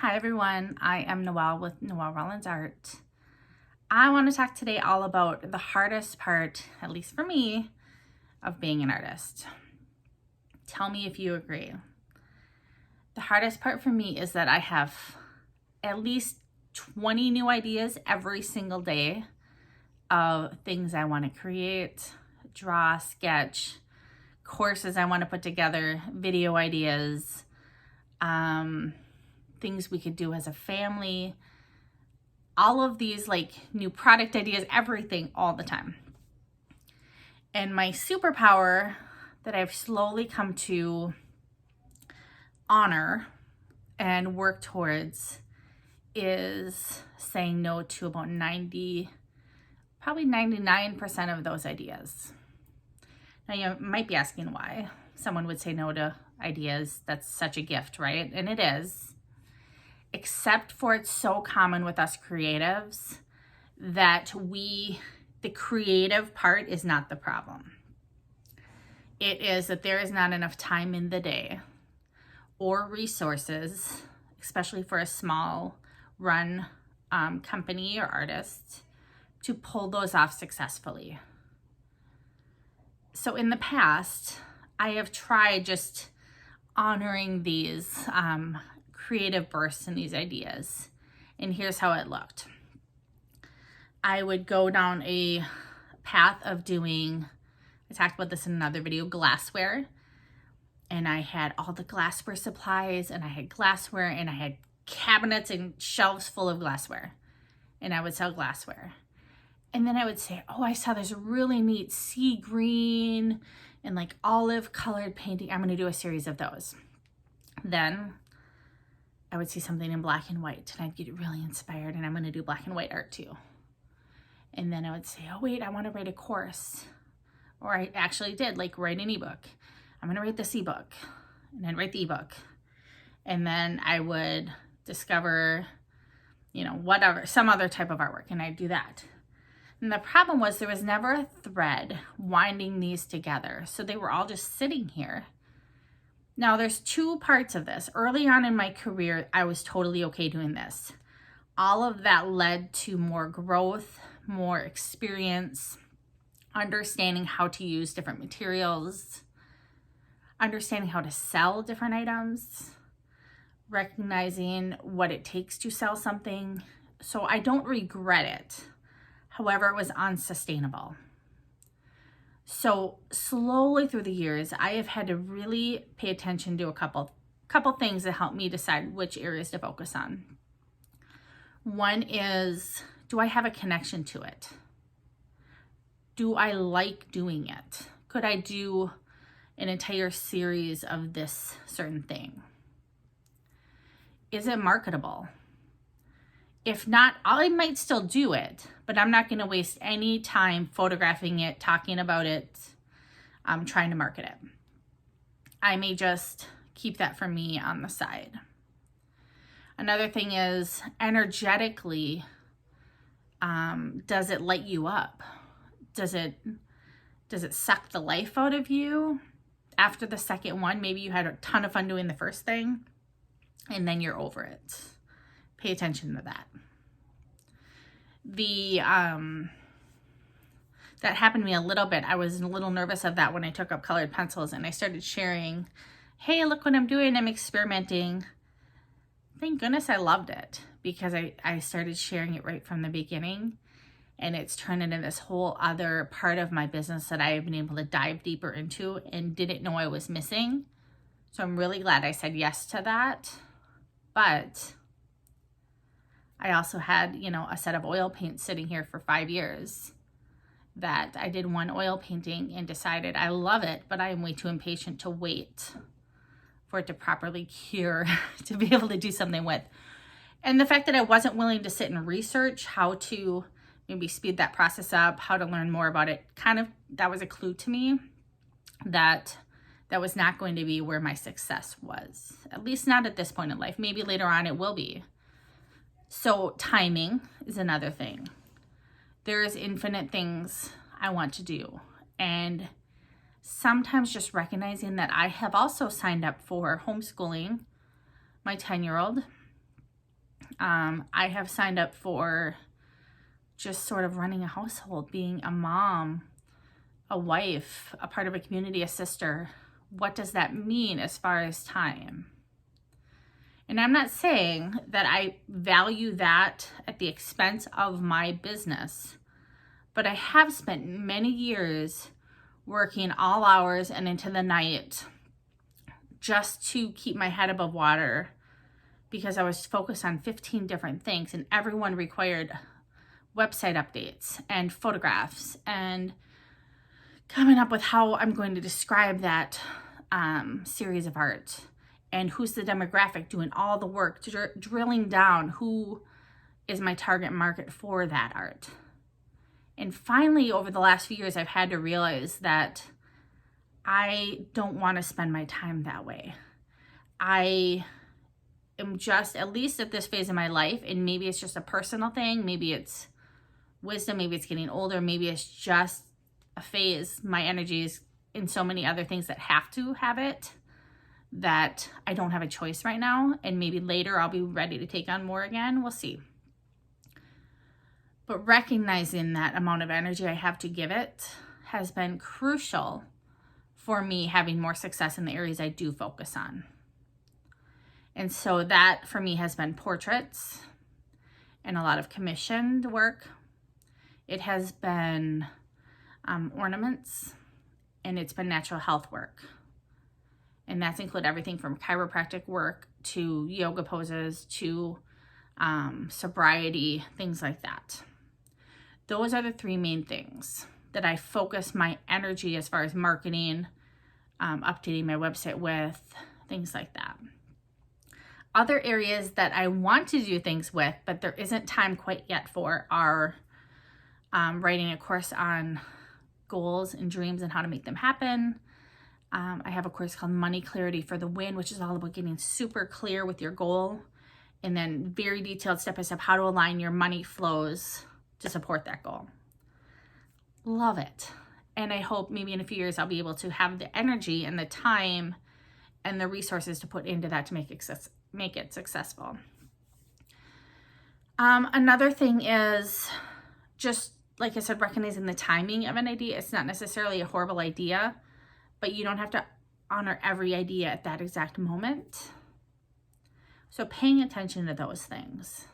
Hi everyone, I am Noelle with Noelle Rollins Art. I want to talk today all about the hardest part, at least for me, of being an artist. Tell me if you agree. The hardest part for me is that I have at least 20 new ideas every single day of things I want to create, draw, sketch, courses I want to put together, video ideas, things we could do as a family, all of these like new product ideas, everything all the time. And my superpower that I've slowly come to honor and work towards is saying no to about 99% of those ideas. Now you might be asking why someone would say no to ideas. That's such a gift, right? And it is. Except for it's so common with us creatives that the creative part is not the problem. It is that there is not enough time in the day or resources, especially for a small run company or artist, to pull those off successfully. So in the past, I have tried just honoring these creative bursts and these ideas. And here's how it looked. I would go down a path of doing, I talked about this in another video, glassware. And I had all the glassware supplies, and I had glassware, and I had cabinets and shelves full of glassware. And I would sell glassware. And then I would say, oh, I saw this really neat sea green and like olive colored painting. I'm going to do a series of those. Then I would see something in black and white and I'd get really inspired, and I'm going to do black and white art too. And then I would say, oh wait, I want to write a course. Or I actually did like write an ebook. I'm going to write this ebook, and I'd write the ebook. And then I would discover, whatever, some other type of artwork, and I'd do that. And the problem was there was never a thread winding these together. So they were all just sitting here. Now there's two parts of this. Early on in my career, I was totally okay doing this. All of that led to more growth, more experience, understanding how to use different materials, understanding how to sell different items, recognizing what it takes to sell something. So I don't regret it. However, it was unsustainable. So slowly through the years, I have had to really pay attention to a couple things that help me decide which areas to focus on. One is, do I have a connection to it? Do I like doing it? Could I do an entire series of this certain thing? Is it marketable? If not, I might still do it, but I'm not going to waste any time photographing it, talking about it, trying to market it. I may just keep that for me on the side. Another thing is, energetically, does it light you up? Does it suck the life out of you? After the second one, maybe you had a ton of fun doing the first thing, and then you're over it. Pay attention to that. That happened to me a little bit. I was a little nervous of that when I took up colored pencils and I started sharing, hey, look what I'm doing. I'm experimenting. Thank goodness I loved it, because I started sharing it right from the beginning, and it's turned into this whole other part of my business that I have been able to dive deeper into and didn't know I was missing. So I'm really glad I said yes to that. But I also had, a set of oil paints sitting here for 5 years that I did one oil painting and decided I love it, but I am way too impatient to wait for it to properly cure to be able to do something with. And the fact that I wasn't willing to sit and research how to maybe speed that process up, how to learn more about it, that was a clue to me that was not going to be where my success was. At least not at this point in life. Maybe later on it will be. So timing is another thing. There's infinite things I want to do. And sometimes just recognizing that I have also signed up for homeschooling my 10-year-old. I have signed up for just sort of running a household, being a mom, a wife, a part of a community, a sister. What does that mean as far as time? And I'm not saying that I value that at the expense of my business, but I have spent many years working all hours and into the night just to keep my head above water, because I was focused on 15 different things, and everyone required website updates and photographs and coming up with how I'm going to describe that series of art and who's the demographic, doing all the work, drilling down who is my target market for that art. And finally, over the last few years, I've had to realize that I don't want to spend my time that way. I am just, at least at this phase of my life, and maybe it's just a personal thing, maybe it's wisdom, maybe it's getting older, maybe it's just a phase. My energy is in so many other things that have to have it, that I don't have a choice right now, and maybe later I'll be ready to take on more again. We'll see. But recognizing that amount of energy I have to give it has been crucial for me having more success in the areas I do focus on. And so that for me has been portraits and a lot of commissioned work. It has been ornaments, and it's been natural health work. And that's include everything from chiropractic work to yoga poses to sobriety, things like that. Those are the three main things that I focus my energy as far as marketing, updating my website with, things like that. Other areas that I want to do things with, but there isn't time quite yet for, are writing a course on goals and dreams and how to make them happen. I have a course called Money Clarity for the Win, which is all about getting super clear with your goal, and then very detailed step-by-step how to align your money flows to support that goal. Love it. And I hope maybe in a few years I'll be able to have the energy and the time and the resources to put into that to make it successful. Another thing is just, like I said, recognizing the timing of an idea. It's not necessarily a horrible idea, but you don't have to honor every idea at that exact moment. So paying attention to those things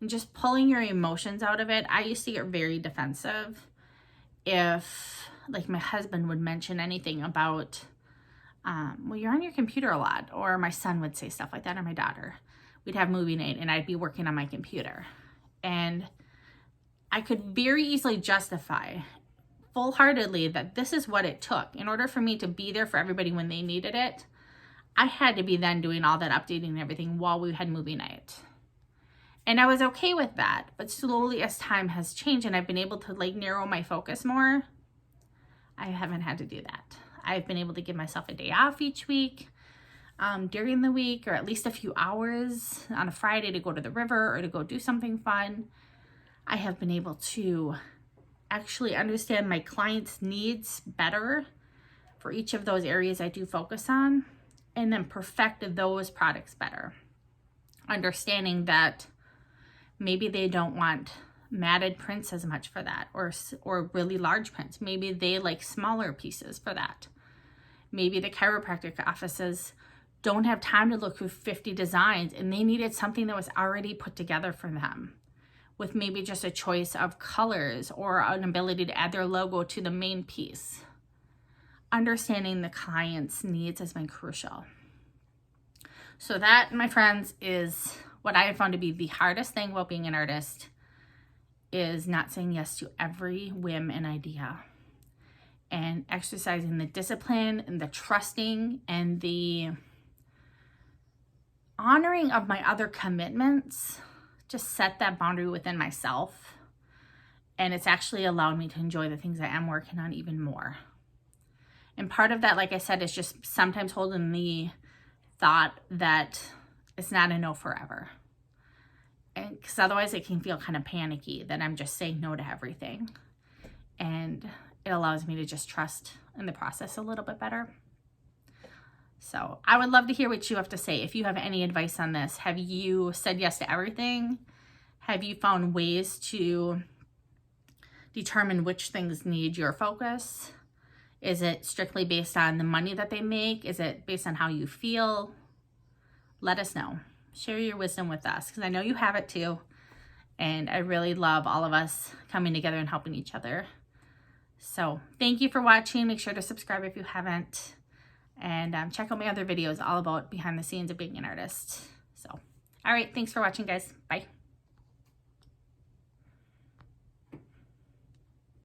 and just pulling your emotions out of it. I used to get very defensive if, like, my husband would mention anything about, well, you're on your computer a lot, or my son would say stuff like that, or my daughter. We'd have movie night and I'd be working on my computer. And I could very easily justify full-heartedly that this is what it took. In order for me to be there for everybody when they needed it, I had to be then doing all that updating and everything while we had movie night. And I was okay with that. But slowly as time has changed and I've been able to narrow my focus more, I haven't had to do that. I've been able to give myself a day off each week during the week, or at least a few hours on a Friday to go to the river or to go do something fun. I have been able to actually understand my clients' needs better for each of those areas I do focus on, and then perfect those products better. Understanding that maybe they don't want matted prints as much for that, or really large prints. Maybe they like smaller pieces for that. Maybe the chiropractic offices don't have time to look through 50 designs and they needed something that was already put together for them, with maybe just a choice of colors or an ability to add their logo to the main piece. Understanding the client's needs has been crucial. So that, my friends, is what I have found to be the hardest thing about being an artist, is not saying yes to every whim and idea, and exercising the discipline and the trusting and the honoring of my other commitments to set that boundary within myself. And it's actually allowed me to enjoy the things I am working on even more. And part of that, like I said, is just sometimes holding the thought that it's not a no forever. Because otherwise it can feel kind of panicky that I'm just saying no to everything. And it allows me to just trust in the process a little bit better. So I would love to hear what you have to say. If you have any advice on this, have you said yes to everything? Have you found ways to determine which things need your focus? Is it strictly based on the money that they make? Is it based on how you feel? Let us know. Share your wisdom with us, because I know you have it too. And I really love all of us coming together and helping each other. So thank you for watching. Make sure to subscribe if you haven't. And check out my other videos all about behind the scenes of being an artist. So, all right. Thanks for watching, guys. Bye.